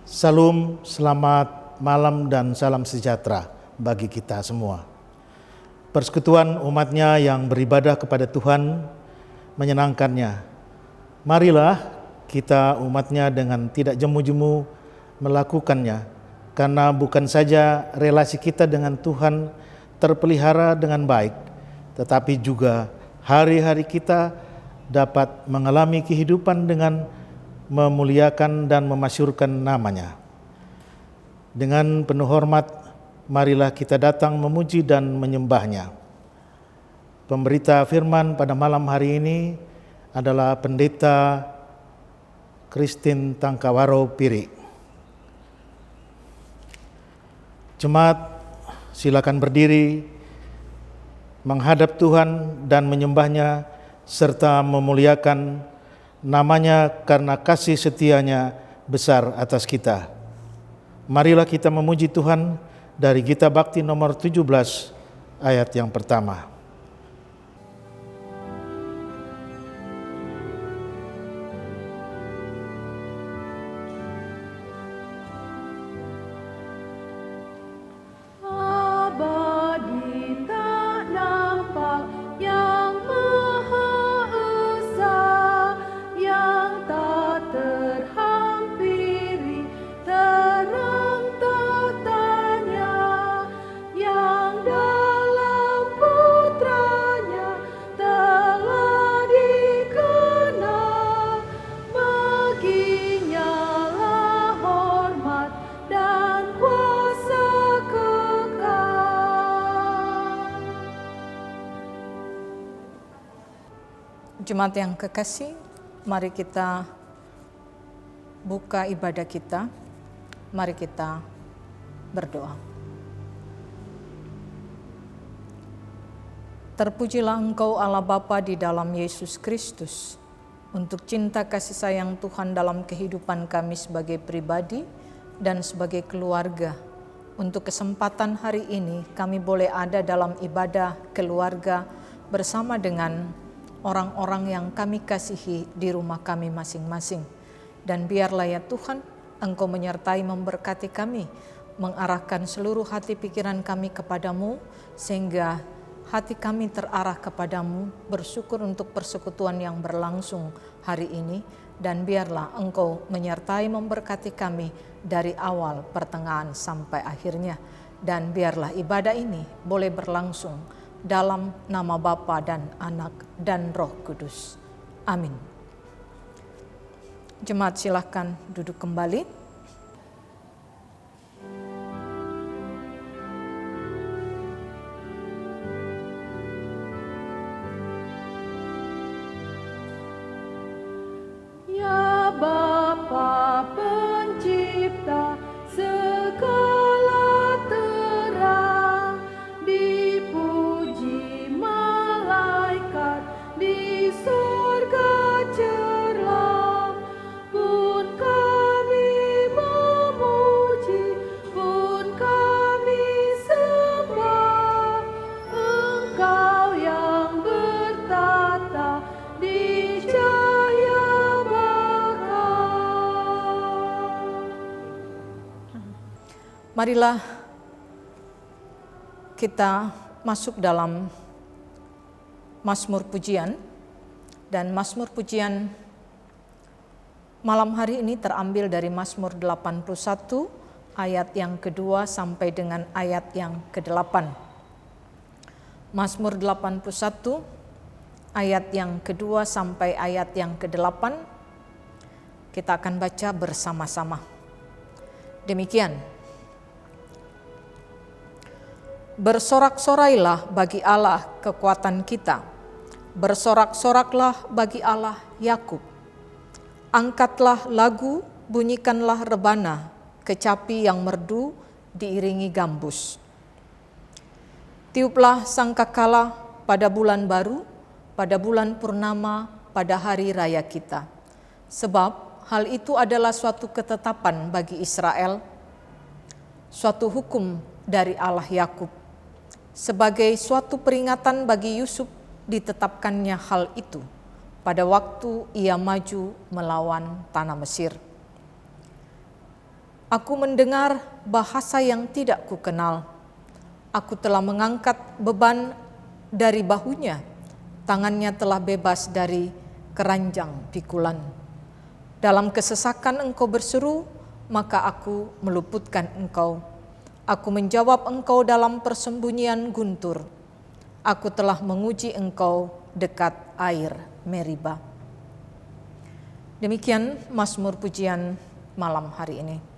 Salam, selamat malam dan salam sejahtera bagi kita semua. Persekutuan umatnya yang beribadah kepada Tuhan menyenangkannya. Marilah kita umatnya dengan tidak jemu-jemu melakukannya, karena bukan saja relasi kita dengan Tuhan terpelihara dengan baik, tetapi juga hari-hari kita dapat mengalami kehidupan dengan memuliakan dan memasyurkan namanya. Dengan penuh hormat, marilah kita datang memuji dan menyembahnya. Pemberita firman pada malam hari ini adalah Pendeta Christine Tangkawaro Piri. Jemaat, silakan berdiri menghadap Tuhan dan menyembahnya serta memuliakan namanya karena kasih setianya besar atas kita. Marilah kita memuji Tuhan dari Gita Bakti nomor 17 ayat yang pertama. Jemaat yang kekasih, mari kita buka ibadah kita, mari kita berdoa. Terpujilah Engkau Allah Bapa di dalam Yesus Kristus, untuk cinta kasih sayang Tuhan dalam kehidupan kami sebagai pribadi dan sebagai keluarga. Untuk kesempatan hari ini kami boleh ada dalam ibadah keluarga bersama dengan orang-orang yang kami kasihi di rumah kami masing-masing. Dan biarlah ya Tuhan, Engkau menyertai memberkati kami, mengarahkan seluruh hati pikiran kami kepadamu, sehingga hati kami terarah kepadamu, bersyukur untuk persekutuan yang berlangsung hari ini. Dan biarlah Engkau menyertai memberkati kami dari awal, pertengahan, sampai akhirnya. Dan biarlah ibadah ini boleh berlangsung dalam nama Bapa dan Anak dan Roh Kudus. Amin. Jemaat silakan duduk kembali. Ya Bapa Pencipta segala terang, dipuji malaikat di surga cerlah, pun kami memuji, pun kami sembah Engkau yang bertata di cahaya bakar. Marilah kita masuk dalam Mazmur Pujian, dan Mazmur Pujian malam hari ini terambil dari Mazmur 81 ayat yang kedua sampai dengan ayat yang ke-8. Mazmur 81 ayat yang kedua sampai ayat yang ke-8 kita akan baca bersama-sama. Demikian. Bersorak-sorailah bagi Allah kekuatan kita, bersorak-soraklah bagi Allah Yakub. Angkatlah lagu, bunyikanlah rebana, kecapi yang merdu diiringi gambus. Tiuplah sangkakala pada bulan baru, pada bulan purnama, pada hari raya kita. Sebab hal itu adalah suatu ketetapan bagi Israel, suatu hukum dari Allah Yakub. Sebagai suatu peringatan bagi Yusuf ditetapkannya hal itu pada waktu ia maju melawan tanah Mesir. Aku mendengar bahasa yang tidak kukenal. Aku telah mengangkat beban dari bahunya. Tangannya telah bebas dari keranjang pikulan. Dalam kesesakan engkau berseru, maka aku meluputkan engkau. Aku menjawab engkau dalam persembunyian guntur. Aku telah menguji engkau dekat air Meriba. Demikian Mazmur pujian malam hari ini.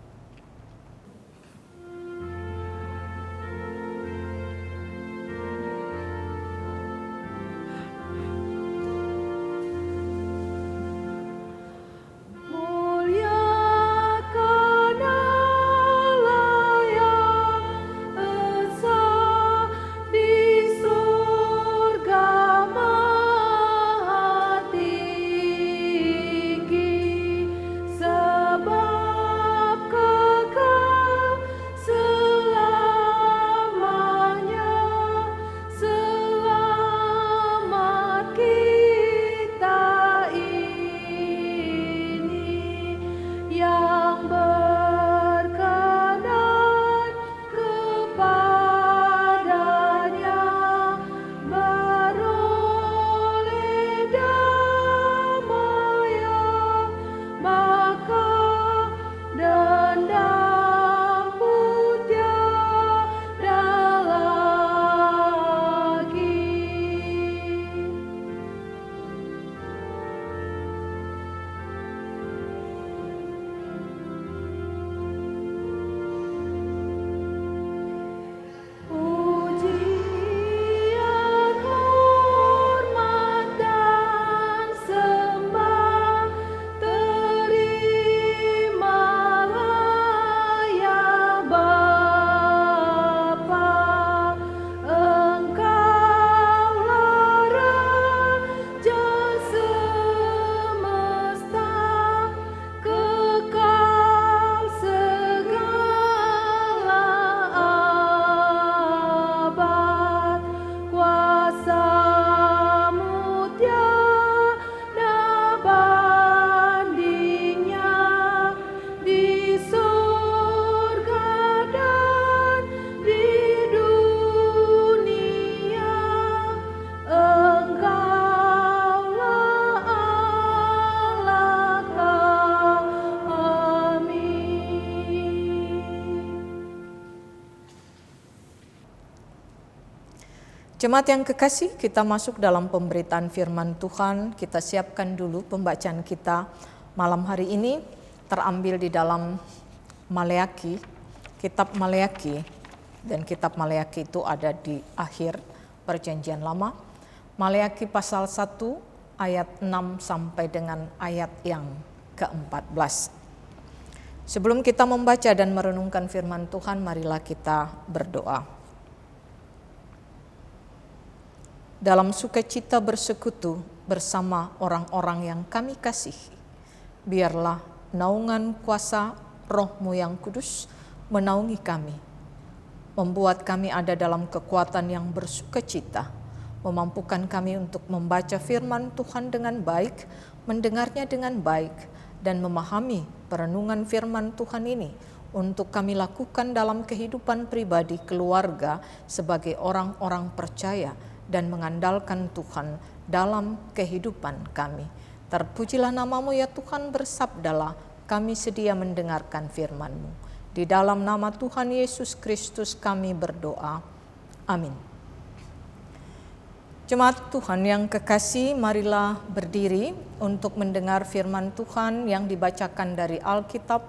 Jemaat yang kekasih, kita masuk dalam pemberitaan firman Tuhan. Kita siapkan dulu pembacaan kita malam hari ini, terambil di dalam Maleaki, kitab Maleaki. Dan kitab Maleaki itu ada di akhir Perjanjian Lama. Maleaki pasal 1 ayat 6 sampai dengan ayat yang ke-14. Sebelum kita membaca dan merenungkan firman Tuhan, marilah kita berdoa. Dalam sukacita bersekutu bersama orang-orang yang kami kasihi, biarlah naungan kuasa Roh-Mu yang kudus menaungi kami, membuat kami ada dalam kekuatan yang bersukacita, memampukan kami untuk membaca firman Tuhan dengan baik, mendengarnya dengan baik, dan memahami perenungan firman Tuhan ini untuk kami lakukan dalam kehidupan pribadi, keluarga, sebagai orang-orang percaya dan mengandalkan Tuhan dalam kehidupan kami. Terpujilah nama-Mu ya Tuhan, bersabdalah, kami sedia mendengarkan firman-Mu. Di dalam nama Tuhan Yesus Kristus kami berdoa. Amin. Jemaat Tuhan yang kekasih, marilah berdiri untuk mendengar firman Tuhan yang dibacakan dari Alkitab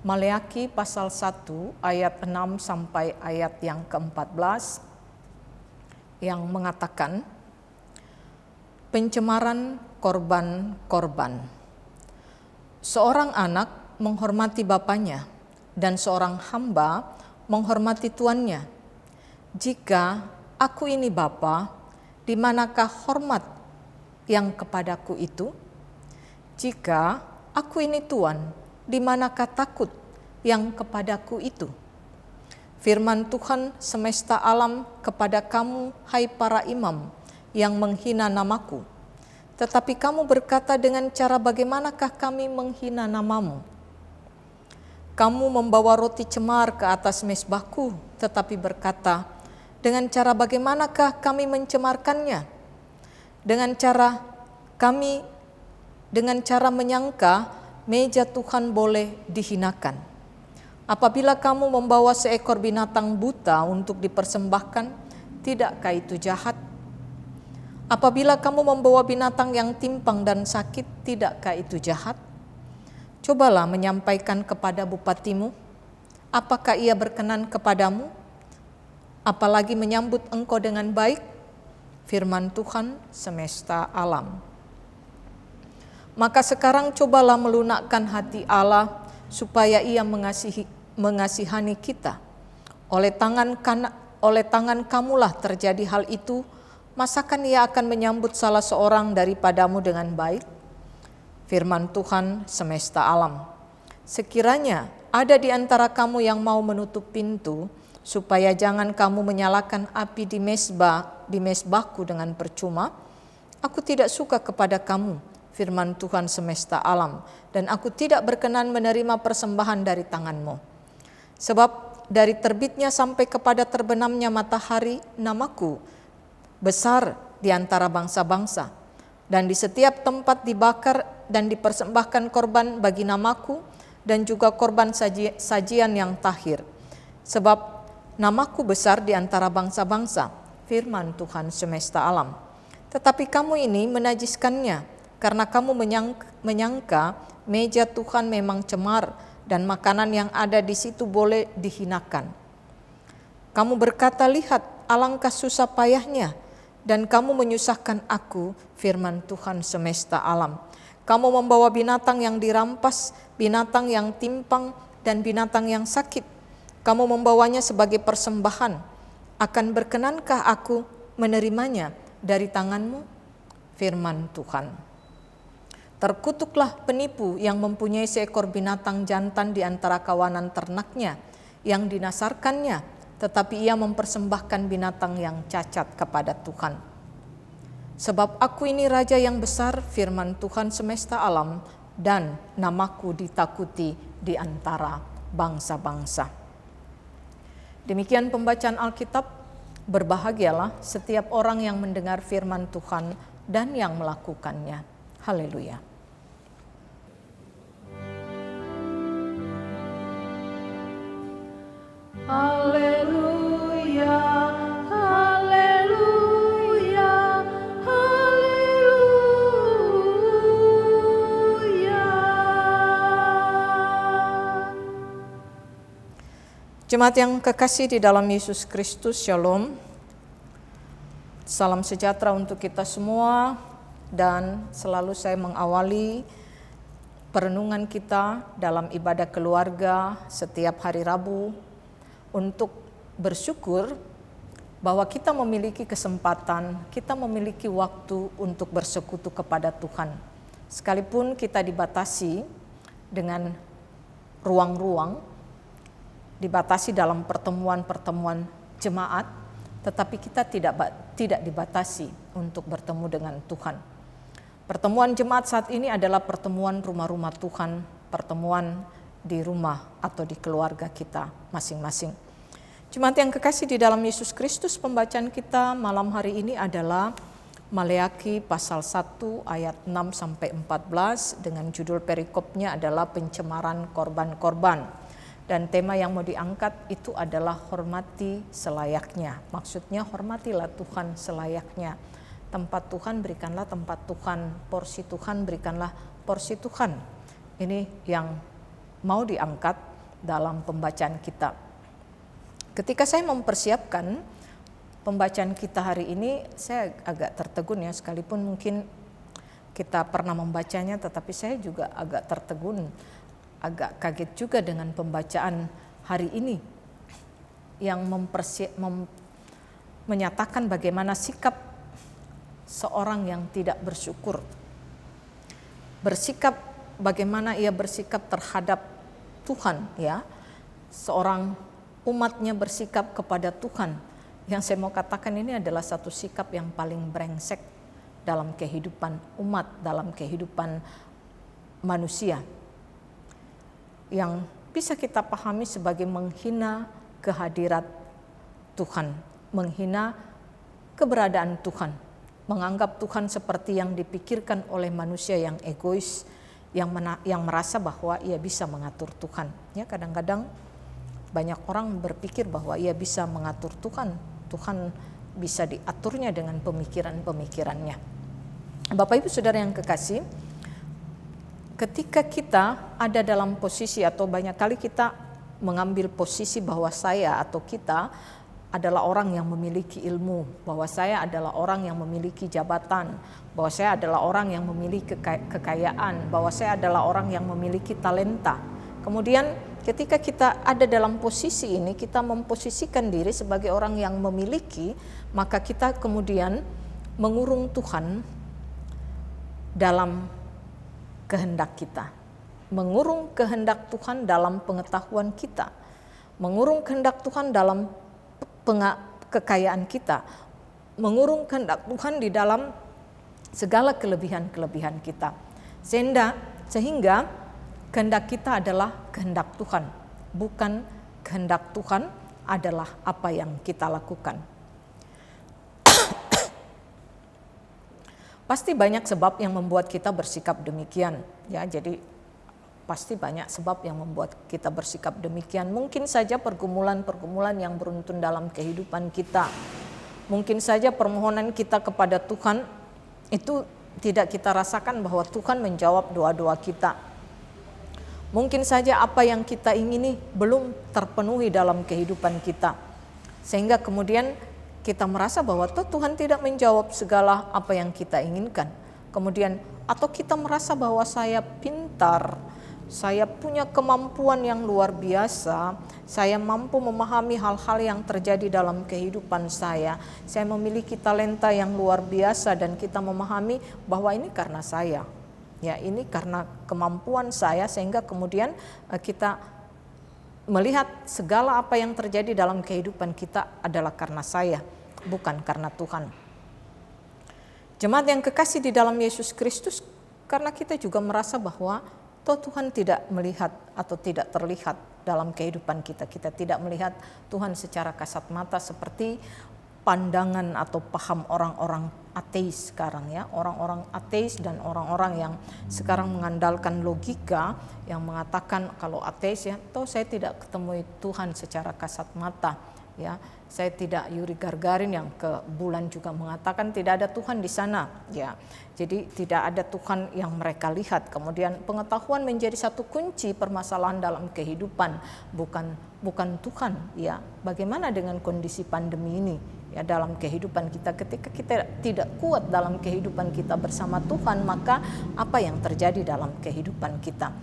Maleaki pasal 1 ayat 6 sampai ayat yang ke-14. Yang mengatakan, pencemaran korban-korban. Seorang anak menghormati bapaknya, dan seorang hamba menghormati tuannya. Jika aku ini bapa, di manakah hormat yang kepadaku itu? Jika aku ini tuan, di manakah takut yang kepadaku itu? Firman Tuhan semesta alam kepada kamu, hai para imam, yang menghina namaku. Tetapi kamu berkata dengan cara bagaimanakah kami menghina namamu? kamu membawa roti cemar ke atas mezbahku, tetapi berkata, dengan cara bagaimanakah kami mencemarkannya? Dengan cara menyangka meja Tuhan boleh dihinakan. Apabila kamu membawa seekor binatang buta untuk dipersembahkan, tidakkah itu jahat? Apabila kamu membawa binatang yang timpang dan sakit, tidakkah itu jahat? Cobalah menyampaikan kepada bupatimu, apakah ia berkenan kepadamu? Apalagi menyambut engkau dengan baik? Firman Tuhan semesta alam. Maka sekarang cobalah melunakkan hati Allah supaya ia mengasihani kita. Oleh tangan kamulah terjadi hal itu, masakan ia akan menyambut salah seorang daripadamu dengan baik? Firman Tuhan semesta alam. Sekiranya ada di antara kamu yang mau menutup pintu, supaya jangan kamu menyalakan api di mezbahku dengan percuma, aku tidak suka kepada kamu, firman Tuhan semesta alam, dan aku tidak berkenan menerima persembahan dari tanganmu. Sebab dari terbitnya sampai kepada terbenamnya matahari, namaku besar di antara bangsa-bangsa, dan di setiap tempat dibakar dan dipersembahkan korban bagi namaku, dan juga korban sajian yang tahir. Sebab namaku besar di antara bangsa-bangsa, firman Tuhan semesta alam. Tetapi kamu ini menajiskannya, karena kamu menyangka meja Tuhan memang cemar, dan makanan yang ada di situ boleh dihinakan. Kamu berkata, lihat, alangkah susah payahnya, dan kamu menyusahkan aku, firman Tuhan semesta alam. Kamu membawa binatang yang dirampas, binatang yang timpang, dan binatang yang sakit. Kamu membawanya sebagai persembahan. Akan berkenankah aku menerimanya dari tanganmu? Firman Tuhan. Terkutuklah penipu yang mempunyai seekor binatang jantan di antara kawanan ternaknya yang dinasarkannya, tetapi ia mempersembahkan binatang yang cacat kepada Tuhan. Sebab aku ini raja yang besar, firman Tuhan semesta alam, dan namaku ditakuti di antara bangsa-bangsa. Demikian pembacaan Alkitab. Berbahagialah setiap orang yang mendengar firman Tuhan dan yang melakukannya. Haleluya. Haleluya, haleluya, haleluya. Jemaat yang kekasih di dalam Yesus Kristus, Shalom. Salam sejahtera untuk kita semua, dan selalu saya mengawali perenungan kita dalam ibadah keluarga setiap hari Rabu untuk bersyukur bahwa kita memiliki kesempatan, kita memiliki waktu untuk bersekutu kepada Tuhan. Sekalipun kita dibatasi dengan ruang-ruang, dibatasi dalam pertemuan-pertemuan jemaat, tetapi kita tidak dibatasi untuk bertemu dengan Tuhan. Pertemuan jemaat saat ini adalah pertemuan rumah-rumah Tuhan, pertemuan di rumah atau di keluarga kita masing-masing. Jemaat yang kekasih di dalam Yesus Kristus, pembacaan kita malam hari ini adalah Maleakhi pasal 1 ayat 6-14 dengan judul perikopnya adalah pencemaran korban-korban. Dan tema yang mau diangkat itu adalah hormati selayaknya. Maksudnya hormatilah Tuhan selayaknya. Tempat Tuhan berikanlah tempat Tuhan, porsi Tuhan berikanlah porsi Tuhan. Ini yang mau diangkat dalam pembacaan kita. Ketika saya mempersiapkan pembacaan kita hari ini, saya agak tertegun ya, sekalipun mungkin kita pernah membacanya, tetapi saya juga agak tertegun, agak kaget juga dengan pembacaan hari ini yang menyatakan bagaimana sikap seorang yang tidak bersyukur. Bersikap bagaimana ia bersikap terhadap Tuhan ya. Seorang umatnya bersikap kepada Tuhan. Yang saya mau katakan ini adalah satu sikap yang paling brengsek dalam kehidupan umat, dalam kehidupan manusia. Yang bisa kita pahami sebagai menghina kehadirat Tuhan, menghina keberadaan Tuhan, menganggap Tuhan seperti yang dipikirkan oleh manusia yang egois, yang merasa bahwa ia bisa mengatur Tuhan. Ya, kadang-kadang banyak orang berpikir bahwa ia bisa mengatur Tuhan, Tuhan bisa diaturnya dengan pemikiran-pemikirannya. Bapak Ibu Saudara yang kekasih, ketika kita ada dalam posisi atau banyak kali kita mengambil posisi bahwa saya atau kita adalah orang yang memiliki ilmu, bahwa saya adalah orang yang memiliki jabatan, bahwa saya adalah orang yang memiliki kekayaan, bahwa saya adalah orang yang memiliki talenta. Kemudian ketika kita ada dalam posisi ini, kita memposisikan diri sebagai orang yang memiliki, maka kita kemudian mengurung Tuhan dalam kehendak kita, mengurung kehendak Tuhan dalam pengetahuan kita, mengurung kehendak Tuhan dalam kekayaan kita, mengurung kehendak Tuhan di dalam segala kelebihan-kelebihan kita, sehingga kehendak kita adalah kehendak Tuhan, bukan kehendak Tuhan adalah apa yang kita lakukan. Pasti banyak sebab yang membuat kita bersikap demikian, ya. Jadi pasti banyak sebab yang membuat kita bersikap demikian. Mungkin saja pergumulan-pergumulan yang beruntun dalam kehidupan kita. Mungkin saja permohonan kita kepada Tuhan itu tidak kita rasakan bahwa Tuhan menjawab doa-doa kita. Mungkin saja apa yang kita ingini belum terpenuhi dalam kehidupan kita, sehingga kemudian kita merasa bahwa Tuhan tidak menjawab segala apa yang kita inginkan. Kemudian atau kita merasa bahwa saya pintar, saya punya kemampuan yang luar biasa, saya mampu memahami hal-hal yang terjadi dalam kehidupan saya memiliki talenta yang luar biasa, dan kita memahami bahwa ini karena saya, ya, ini karena kemampuan saya, sehingga kemudian kita melihat segala apa yang terjadi dalam kehidupan kita adalah karena saya, bukan karena Tuhan. Jemaat yang kekasih di dalam Yesus Kristus, karena kita juga merasa bahwa Tuhan tidak melihat atau tidak terlihat dalam kehidupan kita. Kita tidak melihat Tuhan secara kasat mata seperti pandangan atau paham orang-orang ateis sekarang, ya. Orang-orang ateis dan orang-orang yang sekarang mengandalkan logika, yang mengatakan kalau ateis, ya, saya tidak ketemu Tuhan secara kasat mata, ya. Saya tidak, Yuri Gagarin yang ke bulan juga mengatakan tidak ada Tuhan di sana, ya. Jadi tidak ada Tuhan yang mereka lihat. Kemudian pengetahuan menjadi satu kunci permasalahan dalam kehidupan, bukan Tuhan, ya. Bagaimana dengan kondisi pandemi ini, ya, dalam kehidupan kita? Ketika kita tidak kuat dalam kehidupan kita bersama Tuhan, maka apa yang terjadi dalam kehidupan kita?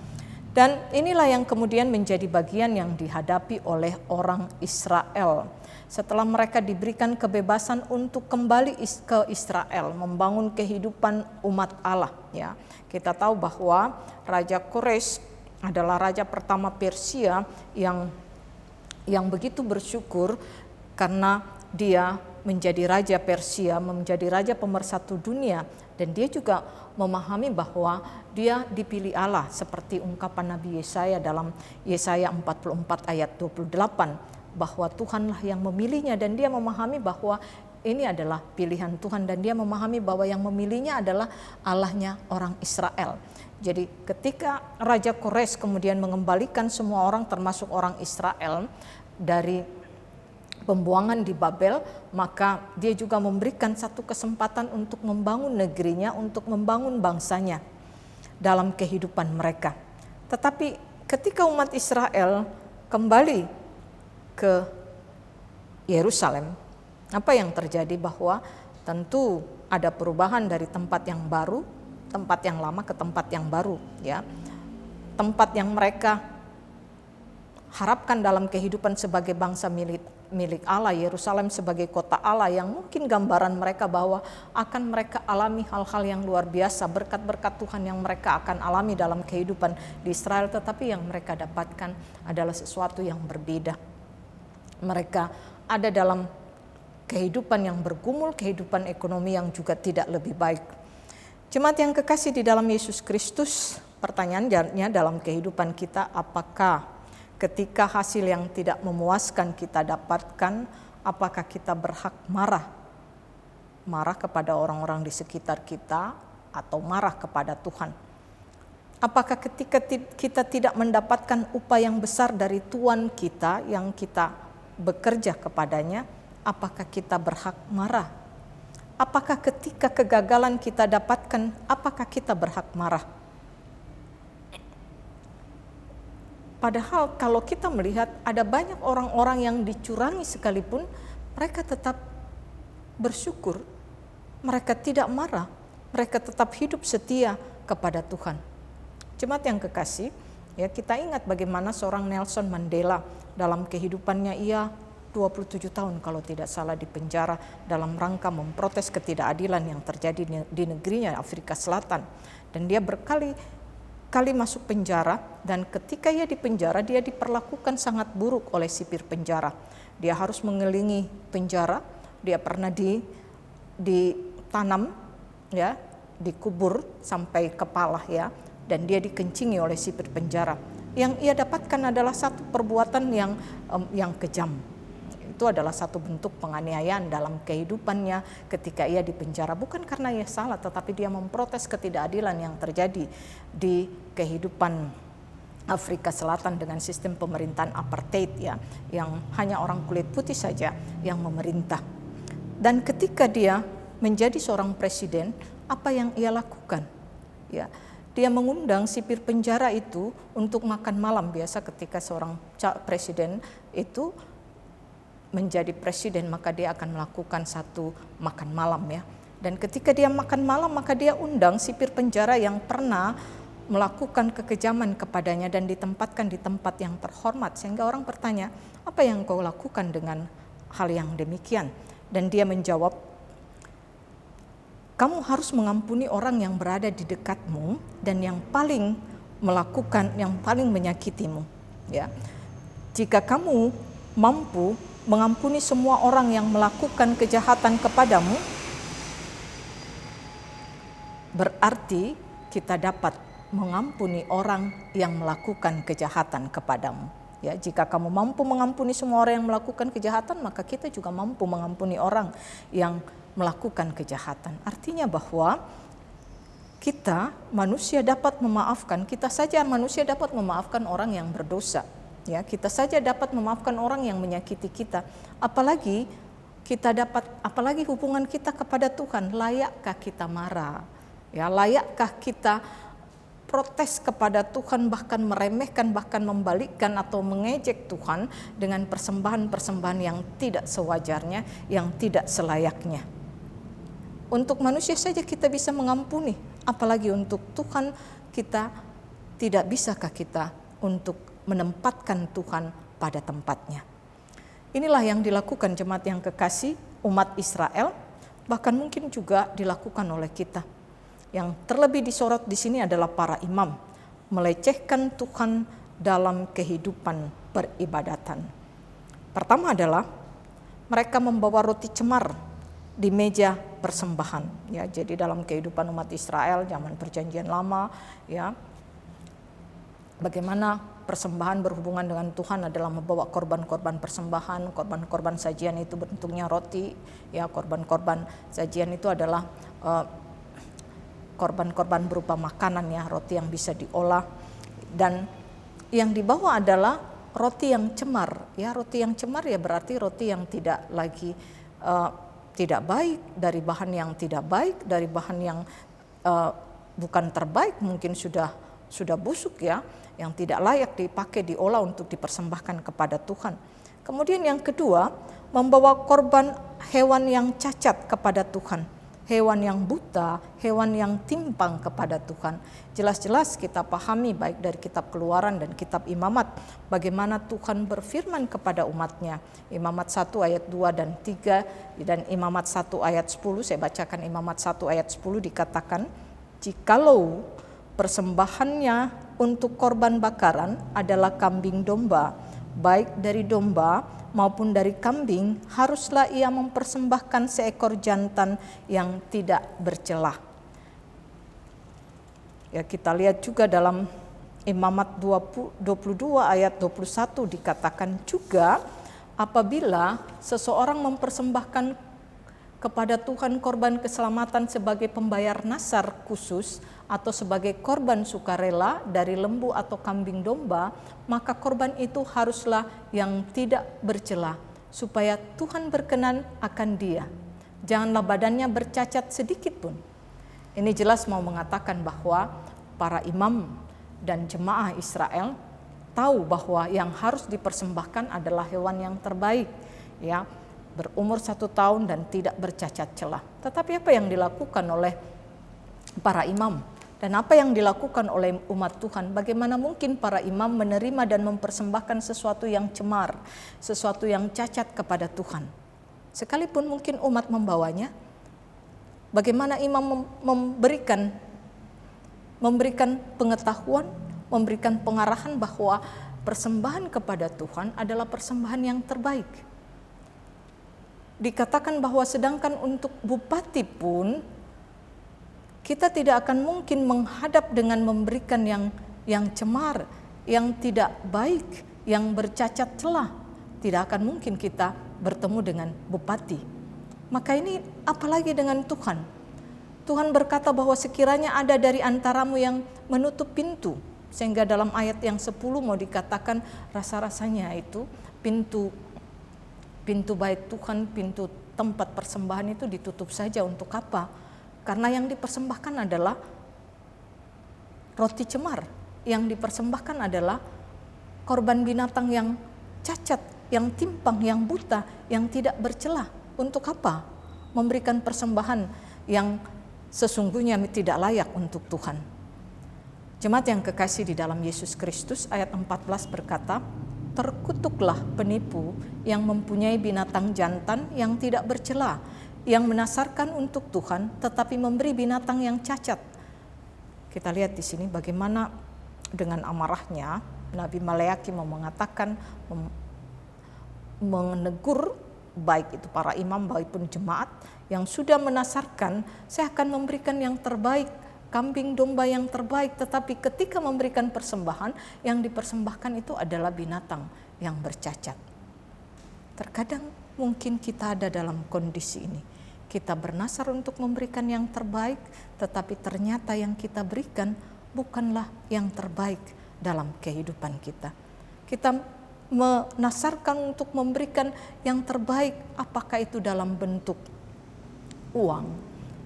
Dan inilah yang kemudian menjadi bagian yang dihadapi oleh orang Israel. Setelah mereka diberikan kebebasan untuk kembali ke Israel, membangun kehidupan umat Allah, ya. Kita tahu bahwa Raja Kores adalah raja pertama Persia yang begitu bersyukur karena dia menjadi raja Persia, menjadi raja pemersatu dunia, dan dia juga memahami bahwa dia dipilih Allah seperti ungkapan Nabi Yesaya dalam Yesaya 44 ayat 28. Bahwa Tuhanlah yang memilihnya, dan dia memahami bahwa ini adalah pilihan Tuhan, dan dia memahami bahwa yang memilihnya adalah Allahnya orang Israel. Jadi ketika Raja Kores kemudian mengembalikan semua orang termasuk orang Israel dari pembuangan di Babel, maka dia juga memberikan satu kesempatan untuk membangun negerinya, untuk membangun bangsanya dalam kehidupan mereka. Tetapi ketika umat Israel kembali ke Yerusalem, apa yang terjadi? Bahwa tentu ada perubahan dari tempat yang baru, tempat yang lama ke tempat yang baru, ya. Tempat yang mereka harapkan dalam kehidupan sebagai bangsa milik Allah, Yerusalem sebagai kota Allah, yang mungkin gambaran mereka bahwa akan mereka alami hal-hal yang luar biasa, berkat-berkat Tuhan yang mereka akan alami dalam kehidupan di Israel, tetapi yang mereka dapatkan adalah sesuatu yang berbeda. Mereka ada dalam kehidupan yang bergumul, kehidupan ekonomi yang juga tidak lebih baik. Jemaat yang kekasih di dalam Yesus Kristus, pertanyaannya dalam kehidupan kita, apakah ketika hasil yang tidak memuaskan kita dapatkan, apakah kita berhak marah? Marah kepada orang-orang di sekitar kita atau marah kepada Tuhan? Apakah ketika kita tidak mendapatkan upah yang besar dari Tuhan kita yang kita bekerja kepadanya, apakah kita berhak marah? Apakah ketika kegagalan kita dapatkan, apakah kita berhak marah? Padahal kalau kita melihat ada banyak orang-orang yang dicurangi sekalipun, mereka tetap bersyukur, mereka tidak marah, mereka tetap hidup setia kepada Tuhan. Jemaat yang kekasih, ya kita ingat bagaimana seorang Nelson Mandela dalam kehidupannya ia 27 tahun kalau tidak salah di penjara dalam rangka memprotes ketidakadilan yang terjadi di negerinya Afrika Selatan. Dan dia berkali-kali masuk penjara, dan ketika ia di penjara dia diperlakukan sangat buruk oleh sipir penjara. Dia harus mengelilingi penjara, dia pernah ditanam ya, dikubur sampai kepala ya, dan dia dikencingi oleh sipir penjara. Yang ia dapatkan adalah satu perbuatan yang kejam. Itu adalah satu bentuk penganiayaan dalam kehidupannya ketika ia di penjara. Bukan karena ia salah, tetapi dia memprotes ketidakadilan yang terjadi di kehidupan Afrika Selatan dengan sistem pemerintahan apartheid ya, yang hanya orang kulit putih saja yang memerintah. Dan ketika dia menjadi seorang presiden, apa yang ia lakukan? Ya, dia mengundang sipir penjara itu untuk makan malam. Biasa ketika seorang presiden itu menjadi presiden, maka dia akan melakukan satu makan malam ya. Dan ketika dia makan malam, maka dia undang sipir penjara yang pernah melakukan kekejaman kepadanya dan ditempatkan di tempat yang terhormat. Sehingga orang bertanya, apa yang kau lakukan dengan hal yang demikian? Dan dia menjawab, kamu harus mengampuni orang yang berada di dekatmu dan yang paling menyakitimu. Ya. Jika kamu mampu mengampuni semua orang yang melakukan kejahatan kepadamu, berarti kita dapat mengampuni orang yang melakukan kejahatan kepadamu. Ya, jika kamu mampu mengampuni semua orang yang melakukan kejahatan, maka kita juga mampu mengampuni orang yang melakukan kejahatan. Artinya bahwa kita manusia dapat memaafkan, kita saja manusia dapat memaafkan orang yang berdosa. Ya, kita saja dapat memaafkan orang yang menyakiti kita. Apalagi hubungan kita kepada Tuhan, layakkah kita marah? Ya, layakkah kita protes kepada Tuhan, bahkan meremehkan, bahkan membalikkan atau mengejek Tuhan dengan persembahan-persembahan yang tidak sewajarnya, yang tidak selayaknya. Untuk manusia saja kita bisa mengampuni, apalagi untuk Tuhan kita tidak bisakah kita untuk menempatkan Tuhan pada tempatnya. Inilah yang dilakukan jemaat yang kekasih umat Israel, bahkan mungkin juga dilakukan oleh kita. Yang terlebih disorot di sini adalah para imam, melecehkan Tuhan dalam kehidupan peribadatan. Pertama adalah mereka membawa roti cemar di meja persembahan. Ya, jadi dalam kehidupan umat Israel zaman Perjanjian Lama, ya, bagaimana persembahan berhubungan dengan Tuhan adalah membawa korban-korban persembahan, korban-korban sajian itu bentuknya roti, ya, korban-korban sajian itu adalah korban-korban berupa makanan, ya, roti yang bisa diolah, dan yang dibawa adalah roti yang cemar, ya, roti yang cemar ya berarti roti yang tidak lagi tidak baik, dari bahan yang tidak baik, dari bahan yang bukan terbaik, mungkin sudah busuk ya, yang tidak layak dipakai, diolah untuk dipersembahkan kepada Tuhan. Kemudian yang kedua, membawa korban hewan yang cacat kepada Tuhan, hewan yang buta, hewan yang timpang kepada Tuhan. Jelas-jelas kita pahami baik dari kitab Keluaran dan kitab Imamat bagaimana Tuhan berfirman kepada umatnya. Imamat 1 ayat 2 dan 3 dan Imamat 1 ayat 10, saya bacakan Imamat 1 ayat 10 dikatakan, jikalau persembahannya untuk korban bakaran adalah kambing domba, baik dari domba maupun dari kambing, haruslah ia mempersembahkan seekor jantan yang tidak bercelah. Ya, kita lihat juga dalam Imamat 22 ayat 21 dikatakan juga, apabila seseorang mempersembahkan kepada Tuhan korban keselamatan sebagai pembayar nasar khusus atau sebagai korban sukarela dari lembu atau kambing domba, maka korban itu haruslah yang tidak bercela, supaya Tuhan berkenan akan dia. Janganlah badannya bercacat sedikit pun. Ini jelas mau mengatakan bahwa para imam dan jemaah Israel tahu bahwa yang harus dipersembahkan adalah hewan yang terbaik, ya, berumur 1 tahun dan tidak bercacat celah. Tetapi apa yang dilakukan oleh para imam dan apa yang dilakukan oleh umat Tuhan? Bagaimana mungkin para imam menerima dan mempersembahkan sesuatu yang cemar, sesuatu yang cacat kepada Tuhan? Sekalipun mungkin umat membawanya, bagaimana imam memberikan pengetahuan, memberikan pengarahan bahwa persembahan kepada Tuhan adalah persembahan yang terbaik. Dikatakan bahwa sedangkan untuk bupati pun kita tidak akan mungkin menghadap dengan memberikan yang cemar, yang tidak baik, yang bercacat celah. Tidak akan mungkin kita bertemu dengan bupati. Maka ini apalagi dengan Tuhan. Tuhan berkata bahwa sekiranya ada dari antaramu yang menutup pintu, sehingga dalam ayat yang 10 mau dikatakan rasa-rasanya itu pintu bait Tuhan, pintu tempat persembahan itu ditutup saja. Untuk apa? Karena yang dipersembahkan adalah roti cemar, yang dipersembahkan adalah korban binatang yang cacat, yang timpang, yang buta, yang tidak bercelah. Untuk apa? Memberikan persembahan yang sesungguhnya tidak layak untuk Tuhan. Jemaat yang kekasih di dalam Yesus Kristus, ayat 14 berkata, terkutuklah penipu yang mempunyai binatang jantan yang tidak bercela, yang menasarkan untuk Tuhan tetapi memberi binatang yang cacat. Kita lihat di sini bagaimana dengan amarahnya Nabi Maleaki mau mengatakan, menegur baik itu para imam maupun jemaat yang sudah menasarkan, saya akan memberikan yang terbaik, kambing domba yang terbaik, tetapi ketika memberikan persembahan, yang dipersembahkan itu adalah binatang yang bercacat. Terkadang mungkin kita ada dalam kondisi ini. Kita bernasar untuk memberikan yang terbaik, tetapi ternyata yang kita berikan bukanlah yang terbaik dalam kehidupan kita. Kita menasarkan untuk memberikan yang terbaik, apakah itu dalam bentuk uang,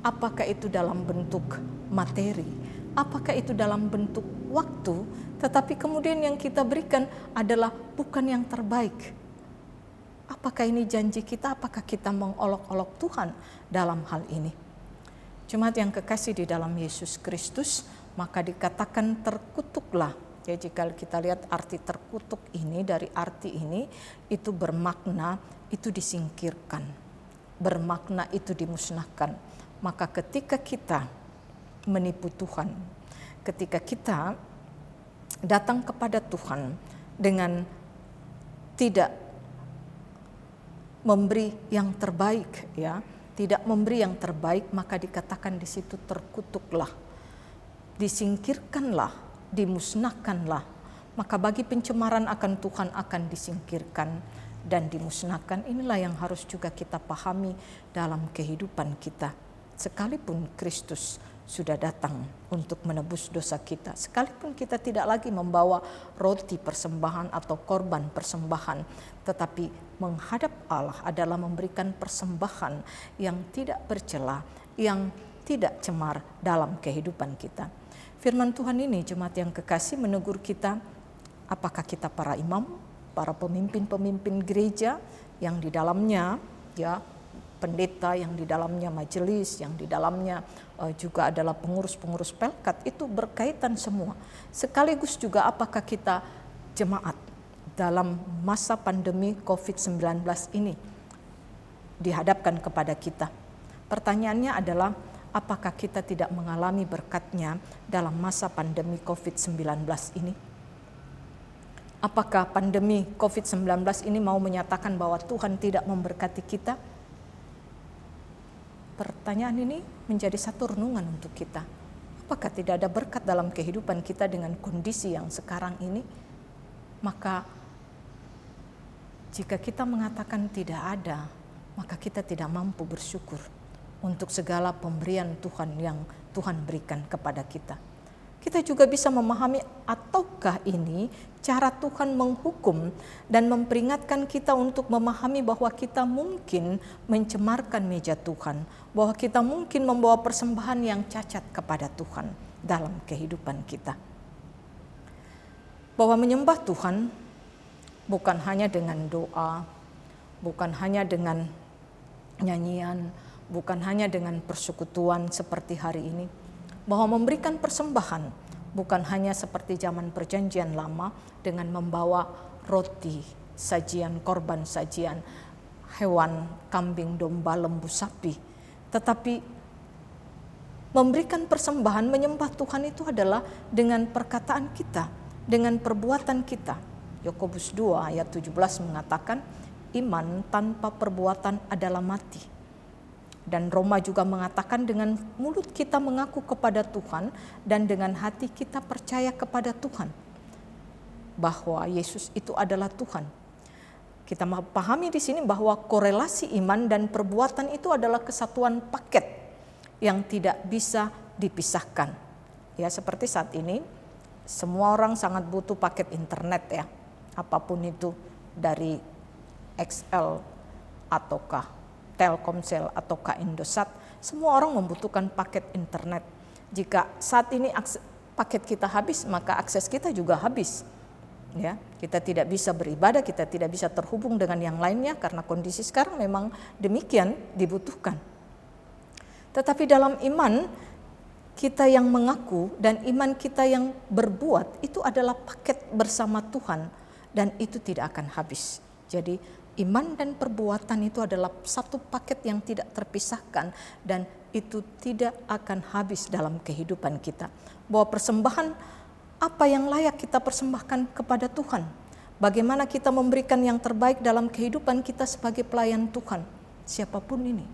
apakah itu dalam bentuk materi, apakah itu dalam bentuk waktu, tetapi kemudian yang kita berikan adalah bukan yang terbaik. Apakah ini janji kita? Apakah kita mengolok-olok Tuhan dalam hal ini? Jemaat yang kekasih di dalam Yesus Kristus, maka dikatakan terkutuklah. Ya, jika kita lihat arti terkutuk ini, dari arti ini itu bermakna itu disingkirkan, bermakna itu dimusnahkan. Maka ketika kita menipu Tuhan, ketika kita datang kepada Tuhan dengan tidak memberi yang terbaik, ya, tidak memberi yang terbaik, maka dikatakan di situ terkutuklah, disingkirkanlah, dimusnahkanlah. Maka bagi pencemaran akan Tuhan akan disingkirkan dan dimusnahkan. Inilah yang harus juga kita pahami dalam kehidupan kita. Sekalipun Kristus sudah datang untuk menebus dosa kita, sekalipun kita tidak lagi membawa roti persembahan atau korban persembahan, tetapi menghadap Allah adalah memberikan persembahan yang tidak bercela, yang tidak cemar dalam kehidupan kita. Firman Tuhan ini, jemaat yang kekasih, menegur kita, apakah kita para imam, para pemimpin-pemimpin gereja yang di dalamnya, ya, pendeta, yang di dalamnya majelis, yang di dalamnya juga adalah pengurus-pengurus pelkat, itu berkaitan semua. Sekaligus juga apakah kita jemaat dalam masa pandemi COVID-19 ini dihadapkan kepada kita. Pertanyaannya adalah, apakah kita tidak mengalami berkat-Nya dalam masa pandemi COVID-19 ini? Apakah pandemi COVID-19 ini mau menyatakan bahwa Tuhan tidak memberkati kita? Pertanyaan ini menjadi satu renungan untuk kita. apakah tidak ada berkat dalam kehidupan kita dengan kondisi yang sekarang ini? Maka jika kita mengatakan tidak ada, maka kita tidak mampu bersyukur untuk segala pemberian Tuhan yang Tuhan berikan kepada kita. Kita juga bisa memahami, ataukah ini cara Tuhan menghukum dan memperingatkan kita untuk memahami bahwa kita mungkin mencemarkan meja Tuhan, bahwa kita mungkin membawa persembahan yang cacat kepada Tuhan dalam kehidupan kita. Bahwa menyembah Tuhan bukan hanya dengan doa, bukan hanya dengan nyanyian, bukan hanya dengan persekutuan seperti hari ini. Bahwa memberikan persembahan bukan hanya seperti zaman perjanjian lama dengan membawa roti, sajian korban, sajian hewan, kambing, domba, lembu, sapi. Tetapi memberikan persembahan, menyembah Tuhan itu adalah dengan perkataan kita, dengan perbuatan kita. Yakobus 2 ayat 17 mengatakan, iman tanpa perbuatan adalah mati. Dan Roma juga mengatakan dengan mulut kita mengaku kepada Tuhan dan dengan hati kita percaya kepada Tuhan bahwa Yesus itu adalah Tuhan. Kita pahami di sini bahwa korelasi iman dan perbuatan itu adalah kesatuan paket yang tidak bisa dipisahkan. Ya, seperti saat ini semua orang sangat butuh paket internet ya. Apapun itu, dari XL ataukah Telkomsel ataukah Indosat, semua orang membutuhkan paket internet. Jika saat ini paket kita habis, maka akses kita juga habis. Ya, kita tidak bisa beribadah, kita tidak bisa terhubung dengan yang lainnya karena kondisi sekarang memang demikian dibutuhkan. Tetapi dalam iman kita yang mengaku dan iman kita yang berbuat itu adalah paket bersama Tuhan dan itu tidak akan habis. Jadi iman dan perbuatan itu adalah satu paket yang tidak terpisahkan dan itu tidak akan habis dalam kehidupan kita. Bahwa persembahan apa yang layak kita persembahkan kepada Tuhan. Bagaimana kita memberikan yang terbaik dalam kehidupan kita sebagai pelayan Tuhan. Siapapun ini.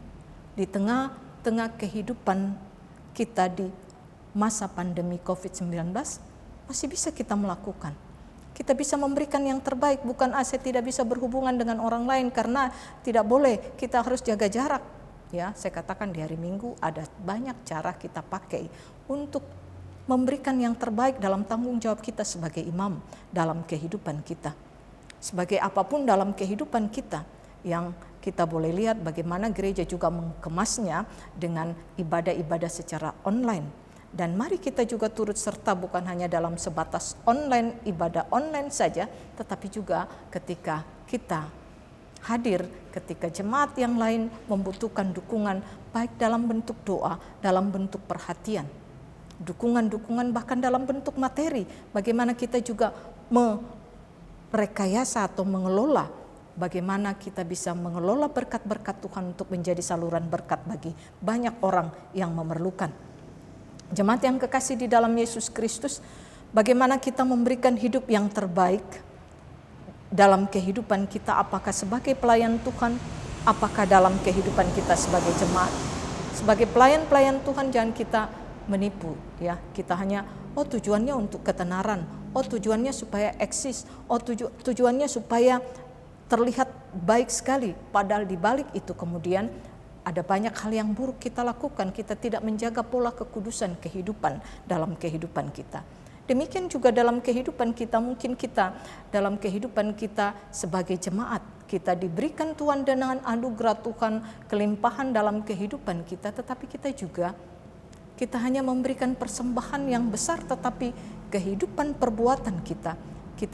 Di tengah-tengah kehidupan kita di masa pandemi COVID-19 masih bisa kita melakukan. Kita bisa memberikan yang terbaik, bukan saya tidak bisa berhubungan dengan orang lain karena tidak boleh, kita harus jaga jarak. Ya, saya katakan di hari Minggu ada banyak cara kita pakai untuk memberikan yang terbaik dalam tanggung jawab kita sebagai imam dalam kehidupan kita. Sebagai apapun dalam kehidupan kita yang kita boleh lihat bagaimana gereja juga mengemasnya dengan ibadah-ibadah secara online. Dan mari kita juga turut serta bukan hanya dalam sebatas online, ibadah online saja, tetapi juga ketika kita hadir, ketika jemaat yang lain membutuhkan dukungan, baik dalam bentuk doa, dalam bentuk perhatian, dukungan-dukungan bahkan dalam bentuk materi, bagaimana kita juga merekayasa atau mengelola, bagaimana kita bisa mengelola berkat-berkat Tuhan untuk menjadi saluran berkat bagi banyak orang yang memerlukan. Jemaat yang kekasih di dalam Yesus Kristus, bagaimana kita memberikan hidup yang terbaik dalam kehidupan kita, apakah sebagai pelayan Tuhan, apakah dalam kehidupan kita sebagai jemaat. Sebagai pelayan-pelayan Tuhan jangan kita menipu ya. Kita hanya tujuannya untuk ketenaran, tujuannya supaya eksis, tujuannya supaya terlihat baik sekali, padahal di balik itu kemudian ada banyak hal yang buruk kita lakukan, kita tidak menjaga pola kekudusan kehidupan dalam kehidupan kita. Demikian juga dalam kehidupan kita, mungkin kita dalam kehidupan kita sebagai jemaat, kita diberikan Tuhan dengan anugerah Tuhan, kelimpahan dalam kehidupan kita, tetapi kita hanya memberikan persembahan yang besar, tetapi kehidupan perbuatan kita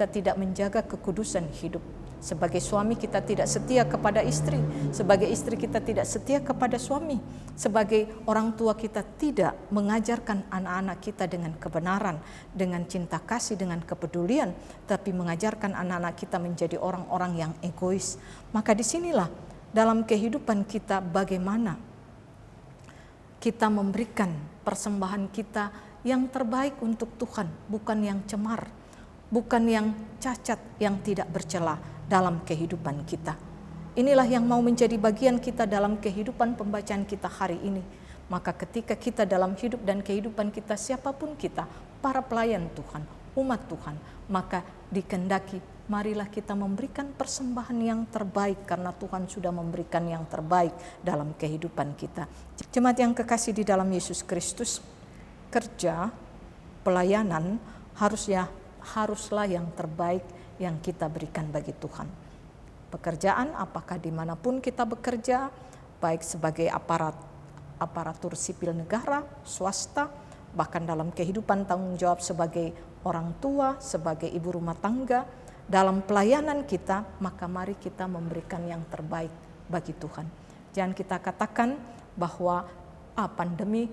tidak menjaga kekudusan hidup. Sebagai suami kita tidak setia kepada istri, sebagai istri kita tidak setia kepada suami, sebagai orang tua kita tidak mengajarkan anak-anak kita dengan kebenaran, dengan cinta kasih, dengan kepedulian, tapi mengajarkan anak-anak kita menjadi orang-orang yang egois. Maka disinilah dalam kehidupan kita bagaimana kita memberikan persembahan kita yang terbaik untuk Tuhan, bukan yang cemar, bukan yang cacat, yang tidak bercela dalam kehidupan kita. Inilah yang mau menjadi bagian kita dalam kehidupan pembacaan kita hari ini. Maka ketika kita dalam hidup dan kehidupan kita, siapapun kita, para pelayan Tuhan, umat Tuhan, maka dikehendaki marilah kita memberikan persembahan yang terbaik karena Tuhan sudah memberikan yang terbaik dalam kehidupan kita. Jemaat yang kekasih di dalam Yesus Kristus, kerja, pelayanan haruslah yang terbaik yang kita berikan bagi Tuhan. Pekerjaan, apakah dimanapun kita bekerja, baik sebagai aparatur sipil negara, swasta, bahkan dalam kehidupan tanggung jawab sebagai orang tua, sebagai ibu rumah tangga, dalam pelayanan kita, maka mari kita memberikan yang terbaik bagi Tuhan. Jangan kita katakan bahwa pandemi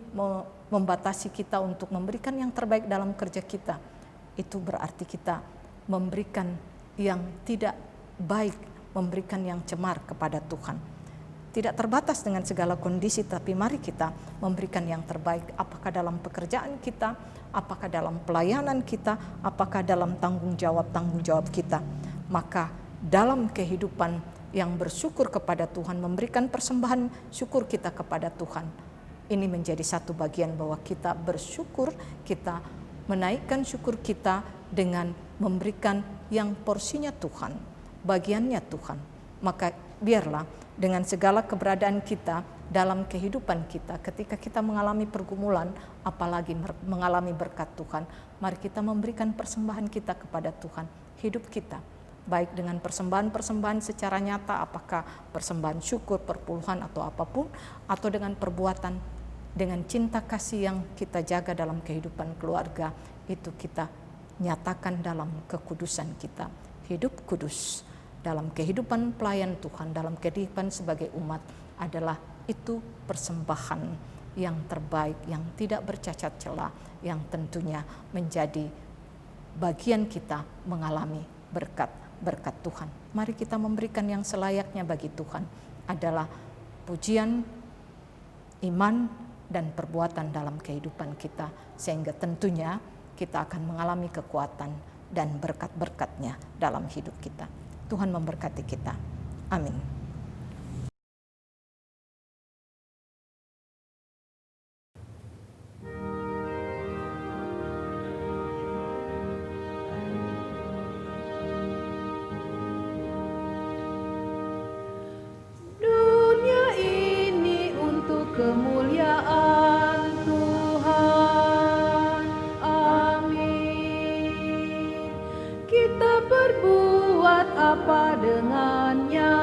membatasi kita untuk memberikan yang terbaik dalam kerja kita. Itu berarti kita memberikan yang tidak baik, memberikan yang cemar kepada Tuhan. Tidak terbatas dengan segala kondisi, tapi mari kita memberikan yang terbaik. Apakah dalam pekerjaan kita, apakah dalam pelayanan kita, apakah dalam tanggung jawab kita. Maka dalam kehidupan yang bersyukur kepada Tuhan, memberikan persembahan syukur kita kepada Tuhan. Ini menjadi satu bagian bahwa kita bersyukur, kita menaikkan syukur kita dengan memberikan yang porsinya Tuhan, bagiannya Tuhan. Maka biarlah dengan segala keberadaan kita dalam kehidupan kita, ketika kita mengalami pergumulan, apalagi mengalami berkat Tuhan, mari kita memberikan persembahan kita kepada Tuhan, hidup kita, baik dengan persembahan-persembahan secara nyata, apakah persembahan syukur, perpuluhan atau apapun, atau dengan perbuatan, dengan cinta kasih yang kita jaga dalam kehidupan keluarga, itu kita nyatakan dalam kekudusan kita, hidup kudus. Dalam kehidupan pelayan Tuhan, dalam kehidupan sebagai umat adalah itu persembahan yang terbaik, yang tidak bercacat celah, yang tentunya menjadi bagian kita mengalami berkat Tuhan. Mari kita memberikan yang selayaknya bagi Tuhan, adalah pujian, iman, dan perbuatan dalam kehidupan kita, sehingga tentunya kita akan mengalami kekuatan dan berkat-berkat-Nya dalam hidup kita. Tuhan memberkati kita. Amin. Dunia ini untuk kemuliaan Tuhan. Amin. Kita berbuat apa dengannya?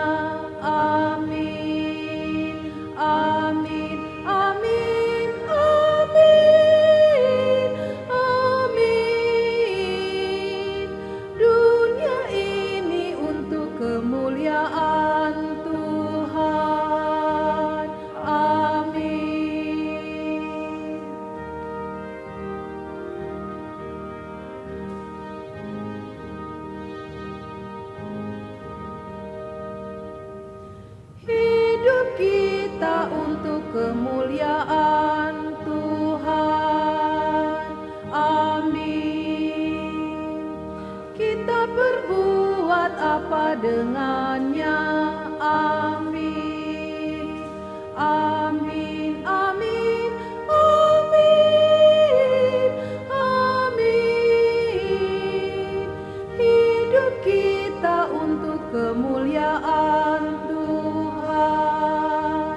Amin. Amin. Amin. Amin. Amin. Dunia ini untuk kemuliaan Tuhan. Amin. Hidup kita untuk kemuliaan Tuhan. Amin. Kita berbuat apa dengannya? Amin. Amin. Amin. Amin. Amin. Hidup kita untuk kemuliaan Tuhan.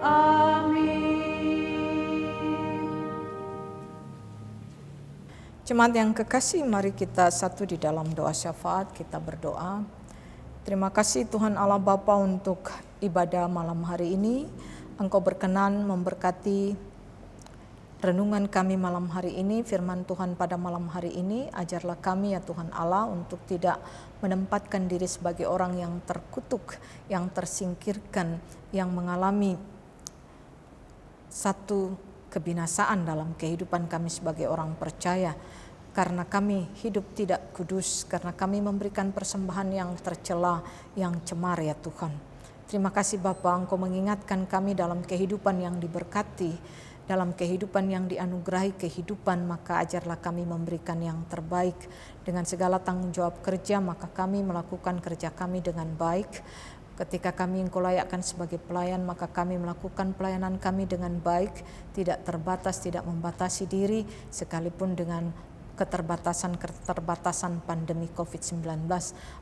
Amin. Jemaat yang kekasih, mari kita satu di dalam doa syafaat, kita berdoa. Terima kasih Tuhan Allah Bapa untuk ibadah malam hari ini. Engkau berkenan memberkati renungan kami malam hari ini, firman Tuhan pada malam hari ini. Ajarlah kami ya Tuhan Allah untuk tidak menempatkan diri sebagai orang yang terkutuk, yang tersingkirkan, yang mengalami satu kebinasaan dalam kehidupan kami sebagai orang percaya. Karena kami hidup tidak kudus, karena kami memberikan persembahan yang tercela, yang cemar ya Tuhan. Terima kasih Bapa, Engkau mengingatkan kami dalam kehidupan yang diberkati, dalam kehidupan yang dianugerahi kehidupan, maka ajarlah kami memberikan yang terbaik. Dengan segala tanggung jawab kerja, maka kami melakukan kerja kami dengan baik. Ketika kami Engkau layakkan sebagai pelayan, maka kami melakukan pelayanan kami dengan baik, tidak terbatas, tidak membatasi diri, sekalipun dengan keterbatasan pandemi COVID-19.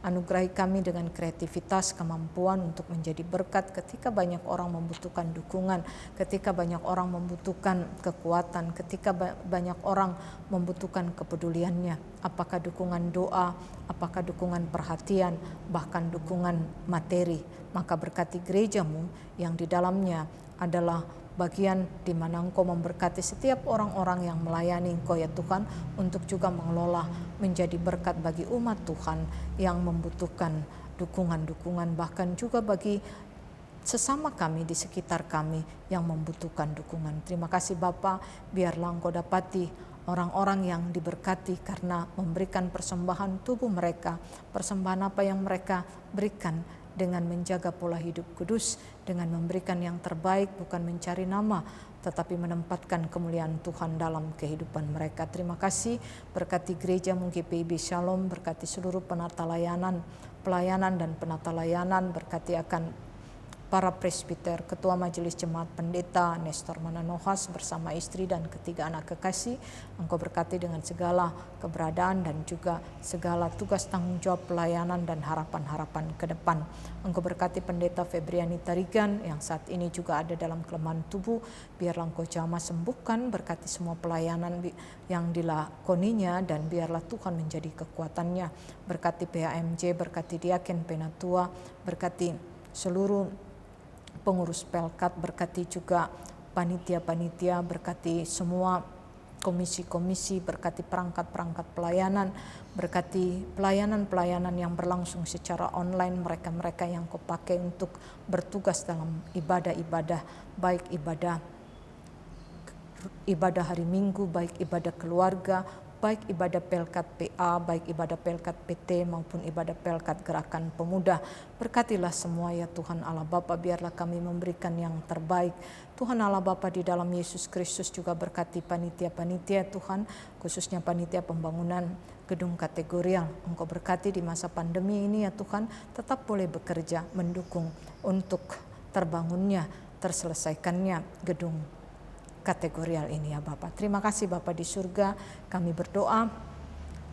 Anugerahi kami dengan kreativitas, kemampuan untuk menjadi berkat ketika banyak orang membutuhkan dukungan, ketika banyak orang membutuhkan kekuatan, ketika banyak orang membutuhkan kepeduliannya. Apakah dukungan doa, apakah dukungan perhatian, bahkan dukungan materi. Maka berkati gerejamu yang di dalamnya adalah bagian di mana Engkau memberkati setiap orang-orang yang melayani Engkau ya Tuhan, untuk juga mengelola menjadi berkat bagi umat Tuhan yang membutuhkan dukungan-dukungan, bahkan juga bagi sesama kami di sekitar kami yang membutuhkan dukungan. Terima kasih Bapa, biarlah Engkau dapati orang-orang yang diberkati karena memberikan persembahan tubuh mereka, persembahan apa yang mereka berikan dengan menjaga pola hidup kudus, dengan memberikan yang terbaik, bukan mencari nama, tetapi menempatkan kemuliaan Tuhan dalam kehidupan mereka. Terima kasih, berkati gereja-Mu GPIB Shalom, berkati seluruh penata layanan, pelayanan dan penata layanan, berkati akan para presbiter, ketua majelis jemaat pendeta Nestor Mananohas bersama istri dan ketiga anak kekasih. Engkau berkati dengan segala keberadaan dan juga segala tugas tanggung jawab pelayanan dan harapan-harapan ke depan. Engkau berkati pendeta Febriani Tarigan yang saat ini juga ada dalam kelemahan tubuh. Biarlah Engkau jamah sembuhkan, berkati semua pelayanan yang dilakoninya dan biarlah Tuhan menjadi kekuatannya. Berkati PHMJ, berkati Diaken Penatua, berkati seluruh pengurus Pelkat, berkati juga panitia-panitia, berkati semua komisi-komisi, berkati perangkat-perangkat pelayanan, berkati pelayanan-pelayanan yang berlangsung secara online, mereka-mereka yang Kau pakai untuk bertugas dalam ibadah-ibadah, baik ibadah hari Minggu, baik ibadah keluarga, baik ibadah Pelkat PA, baik ibadah Pelkat PT maupun ibadah Pelkat Gerakan Pemuda. Berkatilah semua ya Tuhan Allah Bapa, biarlah kami memberikan yang terbaik. Tuhan Allah Bapa, di dalam Yesus Kristus juga berkati panitia-panitia Tuhan, khususnya panitia pembangunan gedung kategorial. Engkau berkati di masa pandemi ini ya Tuhan, tetap boleh bekerja mendukung untuk terbangunnya, terselesaikannya gedung kategorial ini ya Bapak. Terima kasih Bapak di surga, kami berdoa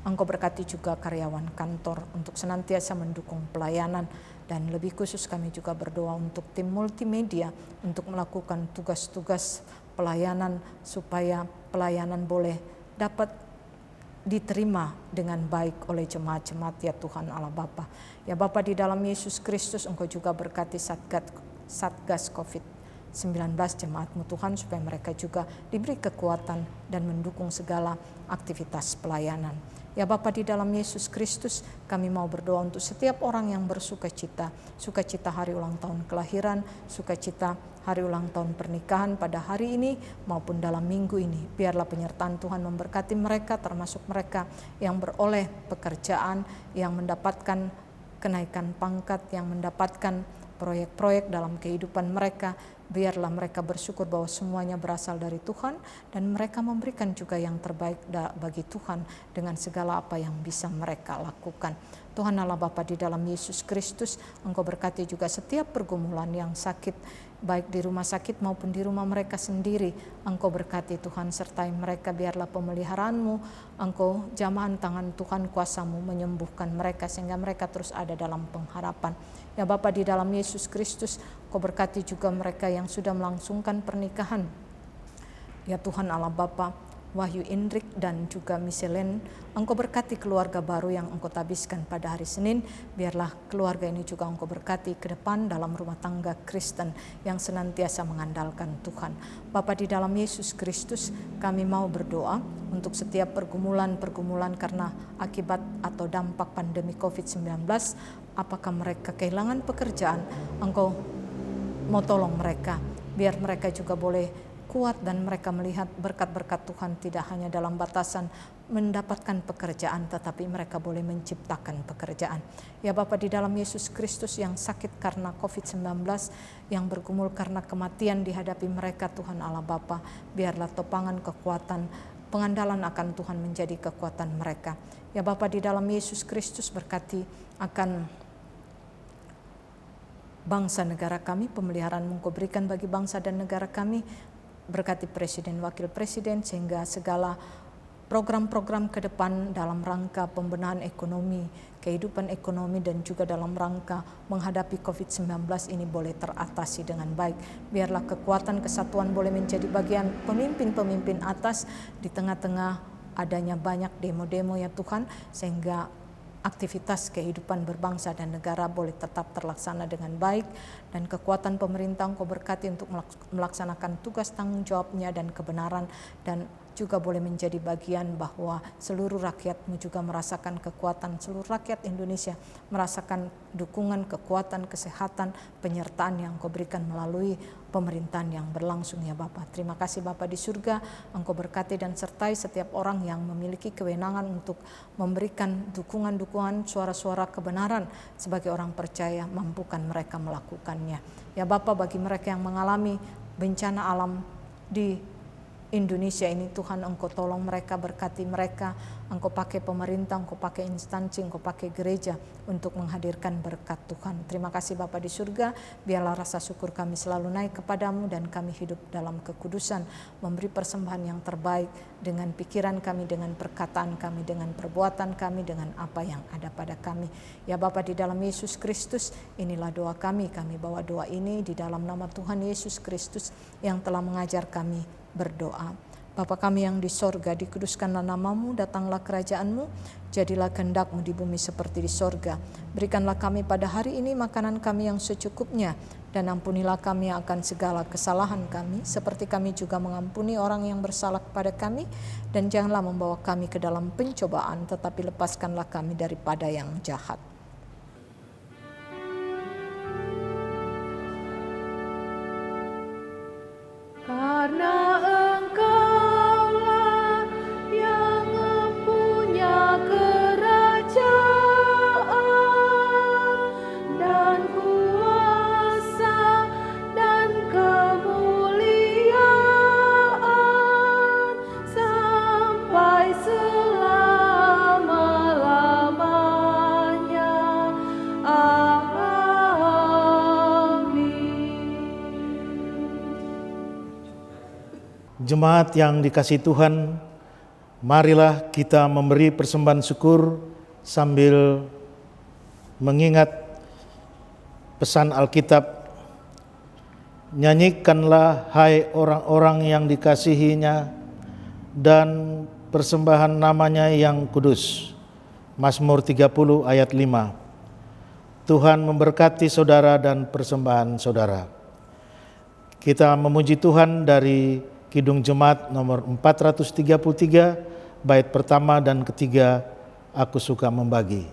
Engkau berkati juga karyawan kantor untuk senantiasa mendukung pelayanan, dan lebih khusus kami juga berdoa untuk tim multimedia untuk melakukan tugas-tugas pelayanan supaya pelayanan boleh dapat diterima dengan baik oleh jemaat-jemaat ya Tuhan Allah Bapa. Ya Bapa, di dalam Yesus Kristus Engkau juga berkati Satgas COVID-19 jemaat-Mu Tuhan, supaya mereka juga diberi kekuatan dan mendukung segala aktivitas pelayanan. Ya Bapa, di dalam Yesus Kristus kami mau berdoa untuk setiap orang yang bersukacita, sukacita hari ulang tahun kelahiran, sukacita hari ulang tahun pernikahan pada hari ini maupun dalam minggu ini. Biarlah penyertaan Tuhan memberkati mereka, termasuk mereka yang beroleh pekerjaan, yang mendapatkan kenaikan pangkat, yang mendapatkan proyek-proyek dalam kehidupan mereka. Biarlah mereka bersyukur bahwa semuanya berasal dari Tuhan, dan mereka memberikan juga yang terbaik bagi Tuhan dengan segala apa yang bisa mereka lakukan. Tuhan Allah Bapa, di dalam Yesus Kristus Engkau berkati juga setiap pergumulan yang sakit, baik di rumah sakit maupun di rumah mereka sendiri. Engkau berkati Tuhan, sertai mereka. Biarlah pemeliharaanmu, Engkau jamahan tangan Tuhan, kuasamu menyembuhkan mereka sehingga mereka terus ada dalam pengharapan. Ya Bapa, di dalam Yesus Kristus Engkau berkati juga mereka yang sudah melangsungkan pernikahan. Ya Tuhan Allah Bapa, Wahyu Indrik dan juga Miselen, Engkau berkati keluarga baru yang Engkau tabiskan pada hari Senin. Biarlah keluarga ini juga Engkau berkati ke depan dalam rumah tangga Kristen yang senantiasa mengandalkan Tuhan. Bapa, di dalam Yesus Kristus kami mau berdoa untuk setiap pergumulan-pergumulan karena akibat atau dampak pandemi COVID-19. Apakah mereka kehilangan pekerjaan, Engkau mau tolong mereka, biar mereka juga boleh kuat dan mereka melihat berkat-berkat Tuhan tidak hanya dalam batasan mendapatkan pekerjaan, tetapi mereka boleh menciptakan pekerjaan. Ya Bapa, di dalam Yesus Kristus yang sakit karena COVID-19, yang bergumul karena kematian dihadapi mereka, Tuhan Allah Bapa, biarlah topangan kekuatan, pengandalan akan Tuhan menjadi kekuatan mereka. Ya Bapa, di dalam Yesus Kristus berkati akan bangsa negara kami, pemeliharaan-Mu Engkau berikan bagi bangsa dan negara kami. Berkati Presiden, Wakil Presiden, sehingga segala program-program ke depan dalam rangka pembenahan ekonomi, kehidupan ekonomi, dan juga dalam rangka menghadapi COVID-19 ini boleh teratasi dengan baik. Biarlah kekuatan kesatuan boleh menjadi bagian pemimpin-pemimpin atas di tengah-tengah adanya banyak demo-demo ya Tuhan, sehingga aktivitas kehidupan berbangsa dan negara boleh tetap terlaksana dengan baik, dan kekuatan pemerintah Engkau berkati untuk melaksanakan tugas tanggung jawabnya dan kebenaran, dan juga boleh menjadi bagian bahwa seluruh rakyat-Mu juga merasakan kekuatan, seluruh rakyat Indonesia merasakan dukungan, kekuatan, kesehatan, penyertaan yang Engkau berikan melalui pemerintahan yang berlangsung ya Bapa. Terima kasih Bapa di surga, Engkau berkati dan sertai setiap orang yang memiliki kewenangan untuk memberikan dukungan-dukungan, suara-suara kebenaran sebagai orang percaya, mampukan mereka melakukannya. Ya Bapa, bagi mereka yang mengalami bencana alam di Indonesia ini, Tuhan Engkau tolong mereka, berkati mereka, Engkau pakai pemerintah, Engkau pakai instansi, Engkau pakai gereja untuk menghadirkan berkat Tuhan. Terima kasih Bapa di surga, biarlah rasa syukur kami selalu naik kepadamu dan kami hidup dalam kekudusan, memberi persembahan yang terbaik dengan pikiran kami, dengan perkataan kami, dengan perbuatan kami, dengan apa yang ada pada kami. Ya Bapa, di dalam Yesus Kristus, inilah doa kami bawa doa ini di dalam nama Tuhan Yesus Kristus yang telah mengajar kami berdoa. Bapa kami yang di sorga, dikuduskanlah namamu, datanglah kerajaan-Mu, jadilah kehendak-Mu di bumi seperti di sorga. Berikanlah kami pada hari ini makanan kami yang secukupnya, dan ampunilah kami akan segala kesalahan kami, seperti kami juga mengampuni orang yang bersalah kepada kami, dan janganlah membawa kami ke dalam pencobaan, tetapi lepaskanlah kami daripada yang jahat. Karena Engkaulah yang mempunyai kerajaan dan kuasa dan kemuliaan sampai selama-lamanya. Jemaat yang dikasihi Tuhan, marilah kita memberi persembahan syukur sambil mengingat pesan Alkitab. Nyanyikanlah hai orang-orang yang dikasihinya dan persembahan namanya yang kudus. Mazmur 30 ayat 5. Tuhan memberkati saudara dan persembahan saudara. Kita memuji Tuhan dari Kidung Jemaat nomor 433, bait pertama dan ketiga, Aku Suka Membagi.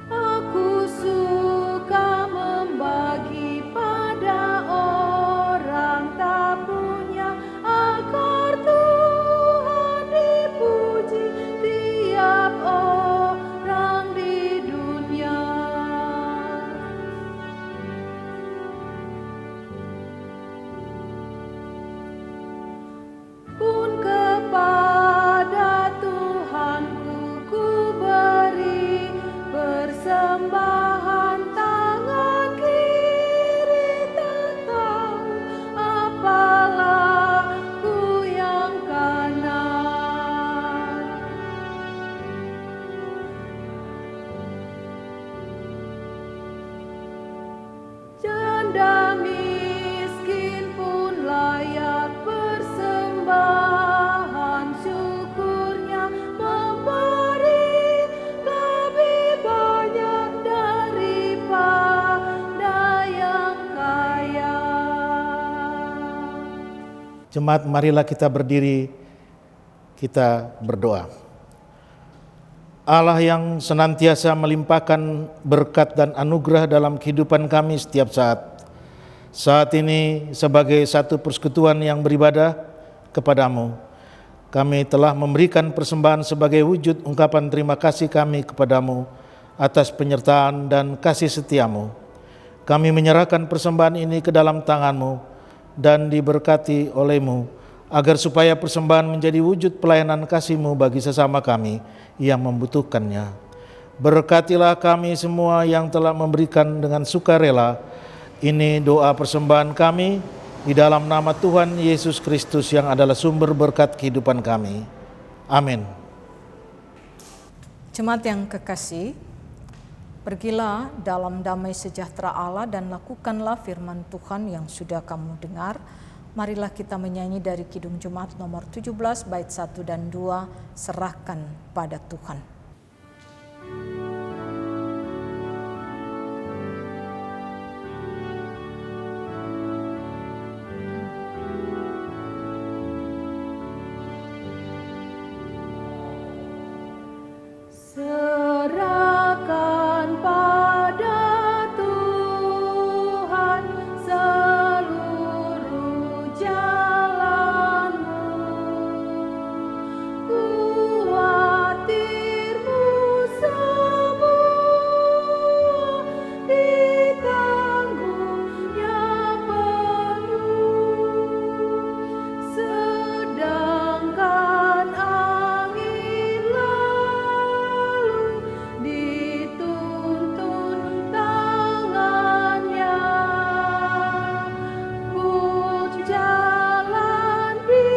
Aku suka membagi pada orang tak punya, agar Tuhan dipuji tiap orang di dunia. Pun kepada Tuhanku ku beri persembahan, tangan kiri tak tahu apalah ku yang kanan. Janda miskin pun layak persembahan syukurnya, memberi lebih banyak daripada yang kaya. Jemaat, marilah kita berdiri, kita berdoa. Allah yang senantiasa melimpahkan berkat dan anugerah dalam kehidupan kami setiap saat. Saat ini sebagai satu persekutuan yang beribadah kepadamu, kami telah memberikan persembahan sebagai wujud ungkapan terima kasih kami kepadamu atas penyertaan dan kasih setiamu. Kami menyerahkan persembahan ini ke dalam tanganmu dan diberkati olehmu, agar supaya persembahan menjadi wujud pelayanan kasih-Mu bagi sesama kami yang membutuhkannya. Berkatilah kami semua yang telah memberikan dengan sukarela. Ini doa persembahan kami di dalam nama Tuhan Yesus Kristus yang adalah sumber berkat kehidupan kami. Amin. Jemaat yang kekasih, pergilah dalam damai sejahtera Allah dan lakukanlah firman Tuhan yang sudah kamu dengar. Marilah kita menyanyi dari Kidung Jemaat nomor 17 bait 1 dan 2, serahkan pada Tuhan. Serahkan pada Tuhan seluruh jalanmu, khawatirmu semua ditanggungnya penuh, sedangkan angin lalu dituntun tangannya, pun jalan di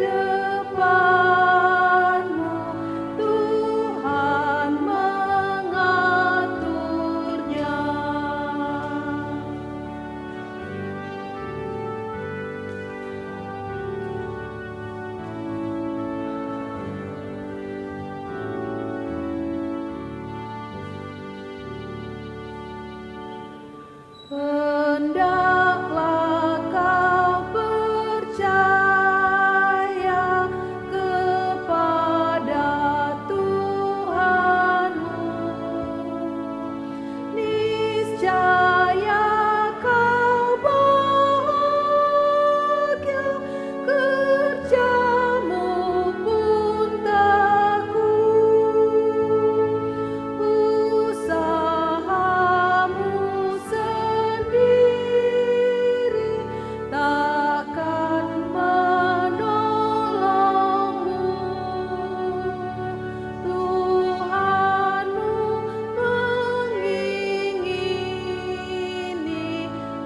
depanmu, Tuhan mengaturnya. Hendaklah kau percaya kepada Tuhanmu, niscaya kau bahagia, kerjamu pun tekun, usahamu sendiri takkan menolongmu. Tuhanmu mengingini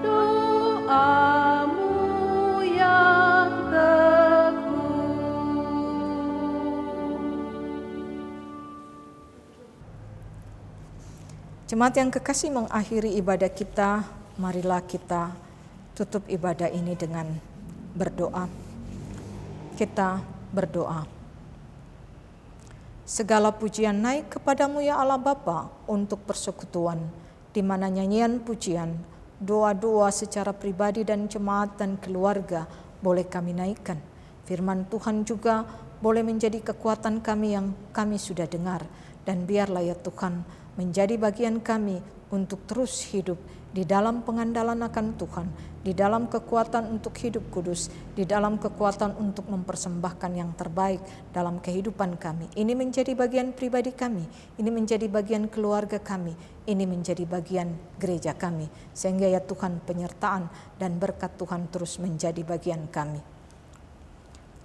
doamu yang tekun. Jemaat yang kekasih, mengakhiri ibadah kita, marilah kita tutup ibadah ini dengan berdoa. Kita berdoa. Segala pujian naik kepadamu ya Allah Bapa untuk persekutuan, di mana nyanyian pujian, doa-doa secara pribadi dan jemaat dan keluarga boleh kami naikkan. Firman Tuhan juga boleh menjadi kekuatan kami yang kami sudah dengar. Dan biarlah ya Tuhan menjadi bagian kami untuk terus hidup di dalam pengandalan akan Tuhan, di dalam kekuatan untuk hidup kudus, di dalam kekuatan untuk mempersembahkan yang terbaik dalam kehidupan kami. Ini menjadi bagian pribadi kami, ini menjadi bagian keluarga kami, ini menjadi bagian gereja kami. Sehingga ya Tuhan, penyertaan dan berkat Tuhan terus menjadi bagian kami.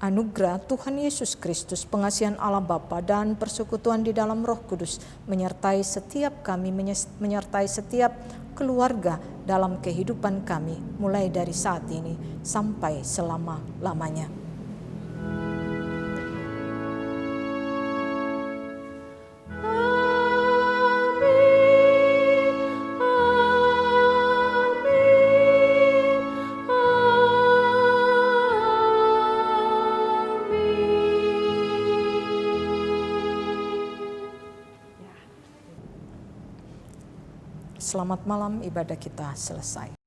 Anugerah Tuhan Yesus Kristus, pengasihan Allah Bapa dan persekutuan di dalam Roh Kudus menyertai setiap kami, menyertai setiap keluarga dalam kehidupan kami, mulai dari saat ini sampai selama-lamanya. Selamat malam, ibadah kita selesai.